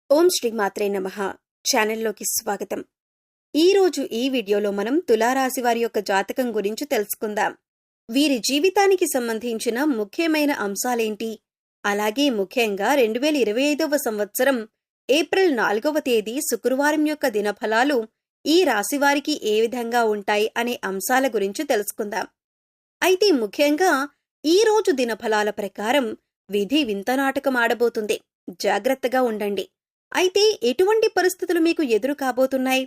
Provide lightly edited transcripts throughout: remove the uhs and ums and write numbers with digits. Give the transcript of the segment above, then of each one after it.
ఓం శ్రీ మాత్రే నమః. ఛానల్లోకి స్వాగతం. ఈరోజు ఈ వీడియోలో మనం తులారాశి వారి యొక్క జాతకం గురించి తెలుసుకుందాం. వీరి జీవితానికి సంబంధించిన ముఖ్యమైన అంశాలేంటి, అలాగే ముఖ్యంగా 2025వ సంవత్సరం ఏప్రిల్ 4వ తేదీ శుక్రవారం యొక్క దినఫలాలు ఈ రాశివారికి ఏ విధంగా ఉంటాయి అనే అంశాల గురించి తెలుసుకుందాం. అయితే ముఖ్యంగా ఈ రోజు దినఫలాల ప్రకారం విధి వింత నాటకం ఆడబోతుంది. జాగ్రత్తగా ఉండండి. అయితే ఎటువంటి పరిస్థితులు మీకు ఎదురు కాబోతున్నాయి,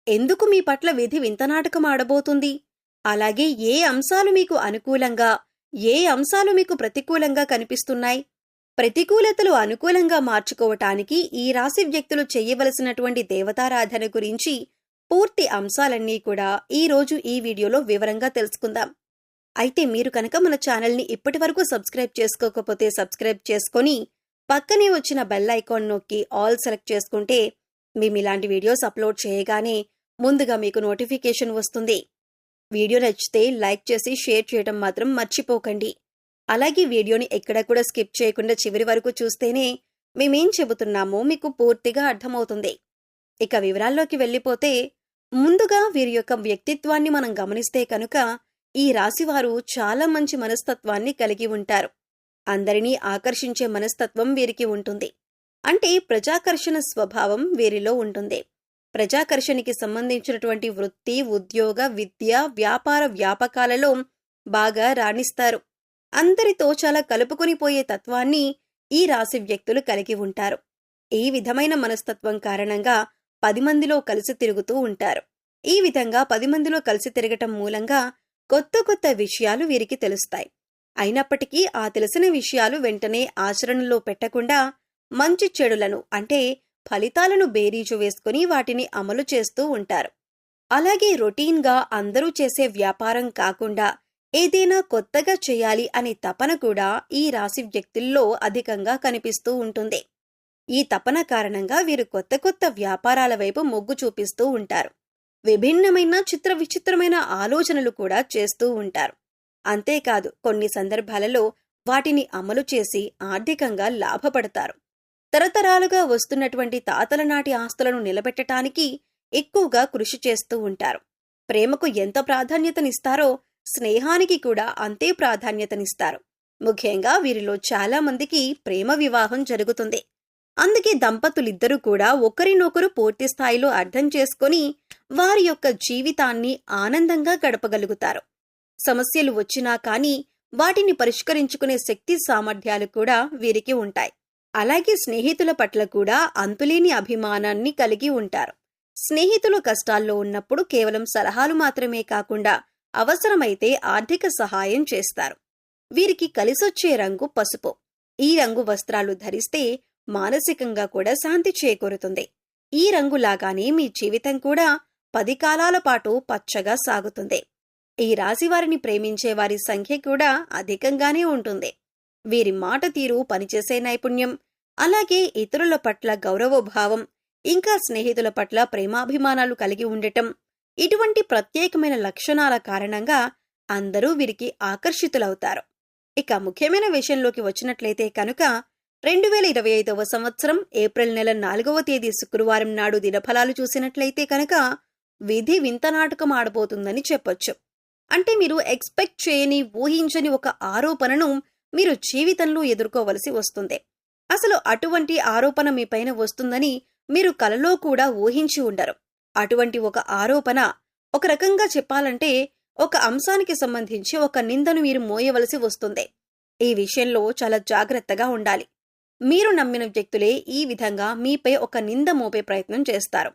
ఎందుకు మీ పట్ల విధి వింతనాటకం ఆడబోతుంది, అలాగే ఏ అంశాలు మీకు అనుకూలంగా, ఏ అంశాలు మీకు ప్రతికూలంగా కనిపిస్తున్నాయి, ప్రతికూలతలు అనుకూలంగా మార్చుకోవటానికి ఈ రాశి వ్యక్తులు చేయవలసినటువంటి దేవతారాధన గురించి పూర్తి అంశాలన్నీ కూడా ఈరోజు ఈ వీడియోలో వివరంగా తెలుసుకుందాం. అయితే మీరు కనుక మన ఛానల్ని ఇప్పటి వరకు సబ్స్క్రైబ్ చేసుకోకపోతే సబ్స్క్రైబ్ చేసుకొని పక్కనే వచ్చిన బెల్ ఐకాన్ నొక్కి ఆల్ సెలెక్ట్ చేసుకుంటే మేము ఇలాంటి వీడియోస్ అప్లోడ్ చేయగానే ముందుగా మీకు నోటిఫికేషన్ వస్తుంది. వీడియో నచ్చితే లైక్ చేసి షేర్ చేయడం మాత్రం మర్చిపోకండి. అలాగే వీడియోని ఎక్కడ కూడా స్కిప్ చేయకుండా చివరి వరకు చూస్తేనే మేమేం చెబుతున్నామో మీకు పూర్తిగా అర్థమవుతుంది. ఇక వివరాల్లోకి వెళ్ళిపోతే ముందుగా వీరి యొక్క వ్యక్తిత్వాన్ని మనం గమనిస్తే కనుక ఈ రాశివారు చాలా మంచి మనస్తత్వాన్ని కలిగి ఉంటారు. అందరినీ ఆకర్షించే మనస్తత్వం వీరికి ఉంటుంది. అంటే ప్రజాకర్షణ స్వభావం వీరిలో ఉంటుంది. ప్రజాకర్షణకి సంబంధించినటువంటి వృత్తి, ఉద్యోగ, విద్య, వ్యాపార వ్యాపకాలలో బాగా రాణిస్తారు. అందరితో చాలా కలుపుకొనిపోయే తత్వాన్ని ఈ రాశి వ్యక్తులు కలిగి ఉంటారు. ఈ విధమైన మనస్తత్వం కారణంగా 10 మందిలో కలిసి తిరుగుతూ ఉంటారు. ఈ విధంగా 10 మందిలో కలిసి తిరగటం మూలంగా కొత్త కొత్త విషయాలు వీరికి తెలుస్తాయి. అయినప్పటికీ ఆ తెలిసిన విషయాలు వెంటనే ఆచరణలో పెట్టకుండా మంచి చెడులను అంటే ఫలితాలను బేరీజు వేసుకుని వాటిని అమలు చేస్తూ ఉంటారు. అలాగే రొటీన్గా అందరూ చేసే వ్యాపారం కాకుండా ఏదైనా కొత్తగా చేయాలి అనే తపన కూడా ఈ రాశి వ్యక్తుల్లో అధికంగా కనిపిస్తూ ఉంటుంది. ఈ తపన కారణంగా వీరు కొత్త కొత్త వ్యాపారాల వైపు మొగ్గు చూపిస్తూ ఉంటారు. విభిన్నమైన చిత్ర విచిత్రమైన ఆలోచనలు కూడా చేస్తూ ఉంటారు. అంతేకాదు కొన్ని సందర్భాలలో వాటిని అమలు చేసి ఆర్థికంగా లాభపడతారు. తరతరాలుగా వస్తున్నటువంటి తాతల నాటి ఆస్తులను నిలబెట్టడానికి ఎక్కువగా కృషి చేస్తూ ఉంటారు. ప్రేమకు ఎంత ప్రాధాన్యతనిస్తారో స్నేహానికి కూడా అంతే ప్రాధాన్యతనిస్తారు. ముఖ్యంగా వీరిలో చాలా మందికి ప్రేమ వివాహం జరుగుతుంది. అందుకే దంపతులిద్దరూ కూడా ఒకరినొకరు పూర్తి స్థాయిలో అర్థం చేసుకొని వారి యొక్క జీవితాన్ని ఆనందంగా గడపగలుగుతారు. సమస్యలు వచ్చినా కానీ వాటిని పరిష్కరించుకునే శక్తి సామర్థ్యాలు కూడా వీరికి ఉంటాయి. అలాగే స్నేహితుల పట్ల కూడా అంతులేని అభిమానాన్ని కలిగి ఉంటారు. స్నేహితులు కష్టాల్లో ఉన్నప్పుడు కేవలం సలహాలు మాత్రమే కాకుండా అవసరమైతే ఆర్థిక సహాయం చేస్తారు. వీరికి కలిసొచ్చే రంగు పసుపు. ఈ రంగు వస్త్రాలు ధరిస్తే మానసికంగా కూడా శాంతి చేకూరుతుంది. ఈ రంగులాగానే మీ జీవితం కూడా 10 కాలాల పాటు పచ్చగా సాగుతుంది. ఈ రాశివారిని ప్రేమించే వారి సంఖ్య కూడా అధికంగానే ఉంటుంది. వీరి మాట తీరు, పనిచేసే నైపుణ్యం, అలాగే ఇతరుల పట్ల గౌరవభావం, ఇంకా స్నేహితుల పట్ల ప్రేమాభిమానాలు కలిగి ఉండటం, ఇటువంటి ప్రత్యేకమైన లక్షణాల కారణంగా అందరూ వీరికి ఆకర్షితులవుతారు. ఇక ముఖ్యమైన విషయంలోకి వచ్చినట్లయితే కనుక 2025వ సంవత్సరం ఏప్రిల్ నెల 4వ తేదీ శుక్రవారం నాడు దినఫలాలు చూసినట్లయితే కనుక విధి వింత నాటకం ఆడబోతుందని చెప్పొచ్చు. అంటే మీరు ఎక్స్పెక్ట్ చేయని, ఊహించని ఒక ఆరోపణను మీరు జీవితంలో ఎదుర్కోవలసి వస్తుంది. అసలు అటువంటి ఆరోపణ మీ పైన వస్తుందని మీరు కలలో కూడా ఊహించి ఉండరు. అటువంటి ఒక ఆరోపణ, ఒక రకంగా చెప్పాలంటే ఒక అంశానికి సంబంధించి ఒక నిందను మీరు మోయవలసి వస్తుంది. ఈ విషయంలో చాలా జాగ్రత్తగా ఉండాలి. మీరు నమ్మిన వ్యక్తులే ఈ విధంగా మీపై ఒక నింద మోపే ప్రయత్నం చేస్తారు.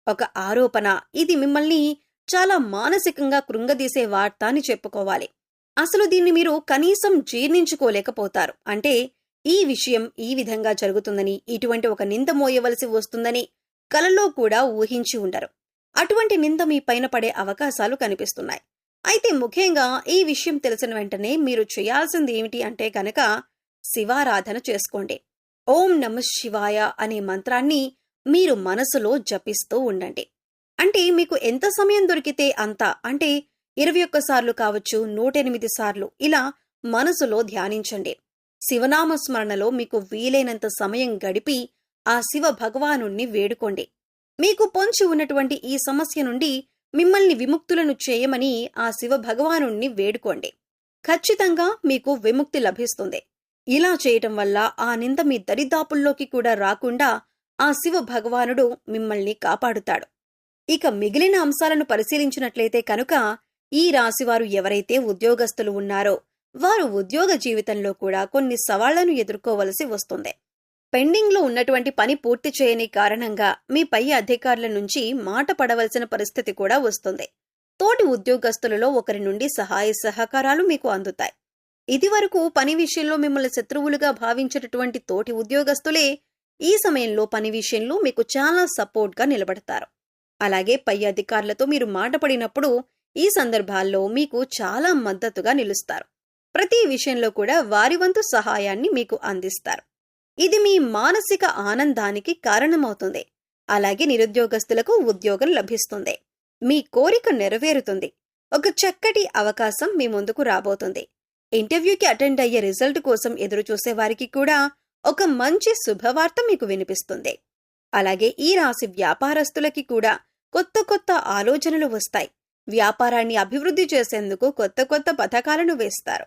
ఒక ఆరోపణ, ఇది మిమ్మల్ని చాలా మానసికంగా కృంగదీసే వార్త అని చెప్పుకోవాలి. అసలు దీన్ని మీరు కనీసం జీర్ణించుకోలేకపోతారు. అంటే ఈ విషయం ఈ విధంగా జరుగుతుందని, ఇటువంటి ఒక నింద మోయవలసి వస్తుందని కలలో కూడా ఊహించి ఉండరు. అటువంటి నింద మీ పైన పడే అవకాశాలు కనిపిస్తున్నాయి. అయితే ముఖ్యంగా ఈ విషయం తెలిసిన వెంటనే మీరు చేయాల్సింది ఏమిటి అంటే కనుక శివారాధన చేసుకోండి. ఓం నమః శివాయ అనే మంత్రాన్ని మీరు మనసులో జపిస్తూ ఉండండి. అంటే మీకు ఎంత సమయం దొరికితే అంత, అంటే 21 సార్లు కావచ్చు, 108 సార్లు ఇలా మనసులో ధ్యానించండి. శివనామ స్మరణలో మీకు వీలైనంత సమయం గడిపి ఆ శివ భగవానుణ్ణి వేడుకోండి. మీకు పొంచి ఉన్నటువంటి ఈ సమస్య నుండి మిమ్మల్ని విముక్తులను చేయమని ఆ శివ భగవానుణ్ణి వేడుకోండి. ఖచ్చితంగా మీకు విముక్తి లభిస్తుంది. ఇలా చేయటం వల్ల ఆ నింద మీ దరిదాపుల్లోకి కూడా రాకుండా ఆ శివ భగవానుడు మిమ్మల్ని కాపాడుతాడు. ఇక మిగిలిన అంశాలను పరిశీలించినట్లయితే కనుక ఈ రాశివారు ఎవరైతే ఉద్యోగస్తులు ఉన్నారో వారు ఉద్యోగ జీవితంలో కూడా కొన్ని సవాళ్లను ఎదుర్కోవలసి వస్తుంది. పెండింగ్లో ఉన్నటువంటి పని పూర్తి చేయని కారణంగా మీ పై అధికారుల నుంచి మాట పడవలసిన పరిస్థితి కూడా వస్తుంది. తోటి ఉద్యోగస్తులలో ఒకరి నుండి సహాయ సహకారాలు మీకు అందుతాయి. ఇదివరకు పని విషయంలో మిమ్మల్ని శత్రువులుగా భావించేటటువంటి తోటి ఉద్యోగస్తులే ఈ సమయంలో పని విషయంలో మీకు చాలా సపోర్ట్గా నిలబడతారు. అలాగే పై అధికారులతో మీరు మాట పడినప్పుడు ఈ సందర్భాల్లో మీకు చాలా మద్దతుగా నిలుస్తారు. ప్రతి విషయంలో కూడా వారి వంతు సహాయాన్ని మీకు అందిస్తారు. ఇది మీ మానసిక ఆనందానికి కారణమవుతుంది. అలాగే నిరుద్యోగస్తులకు ఉద్యోగం లభిస్తుంది. మీ కోరిక నెరవేరుతుంది. ఒక చక్కటి అవకాశం మీ ముందుకు రాబోతుంది. ఇంటర్వ్యూకి అటెండ్ అయ్యే రిజల్ట్ కోసం ఎదురు చూసే వారికి కూడా ఒక మంచి శుభవార్త మీకు వినిపిస్తుంది. అలాగే ఈ రాశి వ్యాపారస్తులకి కూడా కొత్త కొత్త ఆలోచనలు వస్తాయి. వ్యాపారాన్ని అభివృద్ధి చేసేందుకు కొత్త కొత్త పథకాలను వేస్తారు.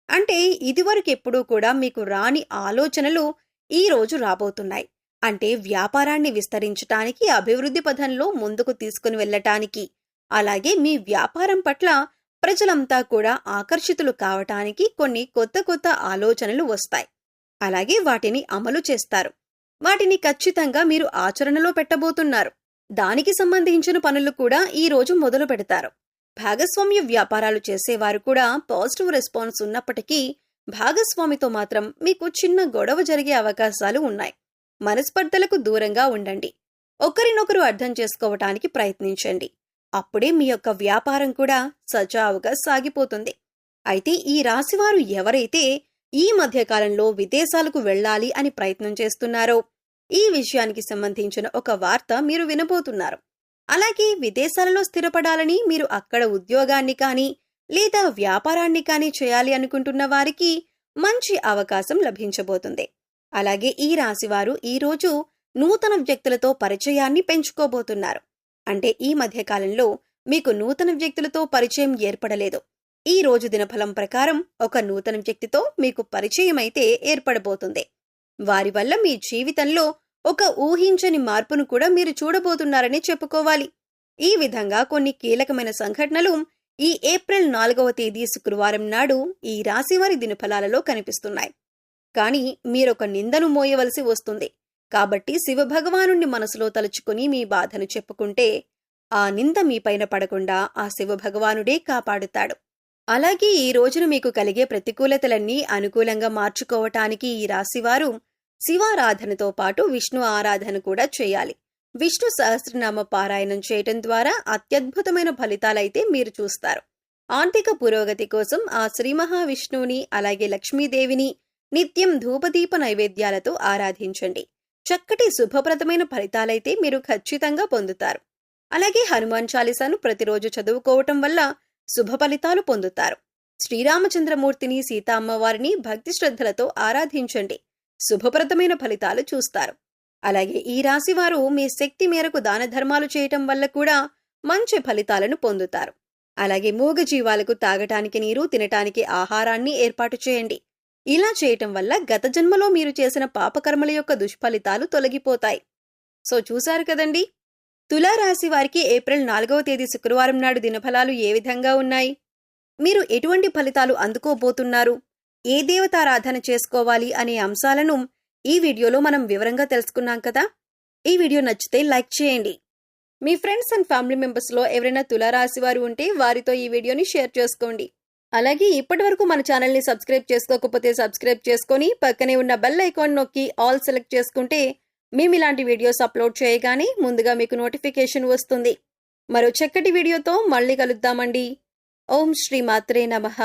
అంటే ఇదివరకెప్పుడూ కూడా మీకు రాని ఆలోచనలు ఈ రోజు రాబోతున్నాయి. అంటే వ్యాపారాన్ని విస్తరించటానికి, అభివృద్ధి పథంలో ముందుకు తీసుకుని వెళ్లటానికి, అలాగే మీ వ్యాపారం పట్ల ప్రజలంతా కూడా ఆకర్షితులు కావటానికి కొన్ని కొత్త కొత్త ఆలోచనలు వస్తాయి. అలాగే వాటిని అమలు చేస్తారు. వాటిని ఖచ్చితంగా మీరు ఆచరణలో పెట్టబోతున్నారు. దానికి సంబంధించిన పనులు కూడా ఈ రోజు మొదలు పెడతారు. భాగస్వామ్య వ్యాపారాలు చేసేవారు కూడా పాజిటివ్ రెస్పాన్స్ ఉన్నప్పటికీ భాగస్వామితో మాత్రం మీకు చిన్న గొడవ జరిగే అవకాశాలు ఉన్నాయి. మనస్పర్ధలకు దూరంగా ఉండండి. ఒకరినొకరు అర్థం చేసుకోవటానికి ప్రయత్నించండి. అప్పుడే మీ యొక్క వ్యాపారం కూడా సజావుగా సాగిపోతుంది. అయితే ఈ రాశివారు ఎవరైతే ఈ మధ్యకాలంలో విదేశాలకు వెళ్ళాలి అని ప్రయత్నం చేస్తున్నారో ఈ విషయానికి సంబంధించిన ఒక వార్త మీరు వినబోతున్నారు. అలాగే విదేశాలలో స్థిరపడాలని, మీరు అక్కడ ఉద్యోగాన్ని కానీ లేదా వ్యాపారాన్ని కానీ చేయాలి అనుకుంటున్న వారికి మంచి అవకాశం లభించబోతుంది. అలాగే ఈ రాశివారు ఈరోజు నూతన వ్యక్తులతో పరిచయాన్ని పెంచుకోబోతున్నారు. అంటే ఈ మధ్యకాలంలో మీకు నూతన వ్యక్తులతో పరిచయం ఏర్పడలేదు. ఈ రోజు దినఫలం ప్రకారం ఒక నూతన వ్యక్తితో మీకు పరిచయం అయితే ఏర్పడబోతుంది. వారి వల్ల మీ జీవితంలో ఒక ఊహించని మార్పును కూడా మీరు చూడబోతున్నారని చెప్పుకోవాలి. ఈ విధంగా కొన్ని కీలకమైన సంఘటనలు ఈ ఏప్రిల్ 4వ తేదీ శుక్రవారం నాడు ఈ రాశివారి దినఫలాలలో కనిపిస్తున్నాయి. కానీ మీరొక నిందను మోయవలసి వస్తుంది. కాబట్టి శివభగవానుణ్ణి మనసులో తలుచుకుని మీ బాధను చెప్పుకుంటే ఆ నింద మీపైన పడకుండా ఆ శివభగవానుడే కాపాడుతాడు. అలాగే ఈ రోజున మీకు కలిగే ప్రతికూలతలన్నీ అనుకూలంగా మార్చుకోవటానికి ఈ రాశివారు శివారాధనతో పాటు విష్ణు ఆరాధన కూడా చేయాలి. విష్ణు సహస్రనామ పారాయణం చేయటం ద్వారా అత్యద్భుతమైన ఫలితాలైతే మీరు చూస్తారు. ఆర్థిక పురోగతి కోసం ఆ శ్రీ మహావిష్ణువుని అలాగే లక్ష్మీదేవిని నిత్యం ధూపదీప నైవేద్యాలతో ఆరాధించండి. చక్కటి శుభప్రదమైన ఫలితాలైతే మీరు ఖచ్చితంగా పొందుతారు. అలాగే హనుమాన్ చాలీసాను ప్రతిరోజు చదువుకోవటం వల్ల శుభ ఫలితాలు పొందుతారు. శ్రీరామచంద్రమూర్తిని, సీతా అమ్మవారిని భక్తి శ్రద్ధలతో ఆరాధించండి. శుభప్రదమైన ఫలితాలు చూస్తారు. అలాగే ఈ రాశివారు మీ శక్తి మేరకు దాన ధర్మాలు చేయటం వల్ల కూడా మంచి ఫలితాలను పొందుతారు. అలాగే మూగజీవాలకు తాగటానికి నీరు, తినటానికి ఆహారాన్ని ఏర్పాటు చేయండి. ఇలా చేయటం వల్ల గత జన్మలో మీరు చేసిన పాపకర్మల యొక్క దుష్ఫలితాలు తొలగిపోతాయి. సో చూశారు కదండి, తులారాశి వారికి ఏప్రిల్ 4వ తేదీ శుక్రవారం నాడు దినఫలాలు ఏ విధంగా ఉన్నాయి? మీరు ఎటువంటి ఫలితాలు అందుకోబోతున్నారు? ఏ దేవతారాధన చేసుకోవాలి అనే అంశాలను ఈ వీడియోలో మనం వివరంగా తెలుసుకున్నాం కదా. ఈ వీడియో నచ్చితే లైక్ చేయండి. మీ ఫ్రెండ్స్ అండ్ ఫ్యామిలీ మెంబర్స్లో ఎవరైనా తులారాశి వారు ఉంటే వారితో ఈ వీడియోని షేర్ చేసుకోండి. అలాగే ఇప్పటివరకు మన ఛానల్ని సబ్స్క్రైబ్ చేసుకోకపోతే సబ్స్క్రైబ్ చేసుకొని పక్కనే ఉన్న బెల్ ఐకాన్ నొక్కి ఆల్ సెలెక్ట్ చేసుకుంటే మేము ఇలాంటి వీడియోస్ అప్లోడ్ చేయగానే ముందుగా మీకు నోటిఫికేషన్ వస్తుంది. మరో చక్కటి వీడియోతో మళ్ళీ కలుద్దామండి. ఓం శ్రీ మాత్రే నమః.